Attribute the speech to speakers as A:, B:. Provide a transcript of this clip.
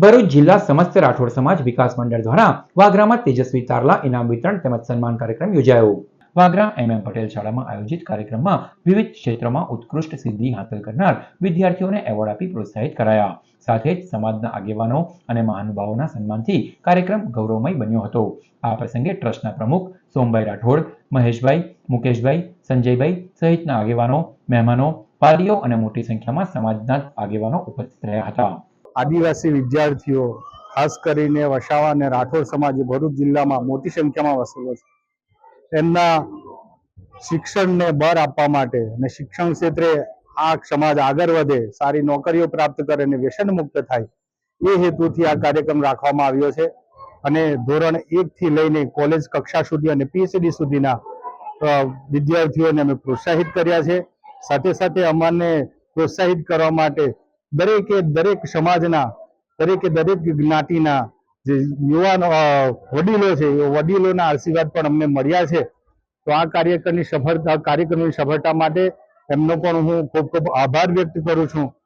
A: ભરૂચ જિલ્લા સમસ્ત રાઠોડ સમાજ વિકાસ મંડળ દ્વારા વાગરામાં તેજસ્વી તારલા ઇનામ વિતરણ તેમજ સન્માન કાર્યક્રમ યોજાયો. વાગરા MM પટેલ શાળામાં આયોજિત કાર્યક્રમમાં વિવિધ ક્ષેત્રમાં ઉત્કૃષ્ટ સિદ્ધિ હાંસલ કરનાર વિદ્યાર્થીઓને એવોર્ડ આપી પ્રોત્સાહિત કરાયા. સાથે જ સમાજના આગેવાનો અને મહાનુભાવોના સન્માનથી કાર્યક્રમ ગૌરવમય બન્યો હતો. આ પ્રસંગે ટ્રસ્ટના પ્રમુખ સોમભાઈ રાઠોડ, મહેશભાઈ, મુકેશભાઈ, સંજયભાઈ સહિતના આગેવાનો, મહેમાનો, વાલીઓ અને મોટી સંખ્યામાં સમાજના આગેવાનો ઉપસ્થિત રહ્યા હતા.
B: આદિવાસી વિદ્યાર્થીઓ ખાસ કરીને વસાવા અને રાઠોડ સમાજ ભરૂચ જિલ્લામાં મોટી સંખ્યામાં વસેલો છે. એમના શિક્ષણને બળ આપવા માટે અને શિક્ષણ ક્ષેત્રે આ સમાજ આગળ વધે, સારી નોકરીઓ પ્રાપ્ત કરે અને વ્યસન મુક્ત થાય એ હેતુથી આ કાર્યક્રમ રાખવામાં આવ્યો છે. અને ધોરણ 1 થી લઈને કોલેજ કક્ષા સુધી અને PhD સુધીના વિદ્યાર્થીઓને અમે પ્રોત્સાહિત કર્યા છે. સાથે સાથે અમને પ્રોત્સાહિત કરવા માટે દરેક સમાજના દરેક જ્ઞાતિના જે યુવાનો વડીલો છે એ વડીલોના આશીર્વાદ પણ અમને મળ્યા છે. તો આ કાર્યક્રમની સફળતા માટે એમનો પણ હું ખૂબ ખૂબ આભાર વ્યક્ત કરું છું.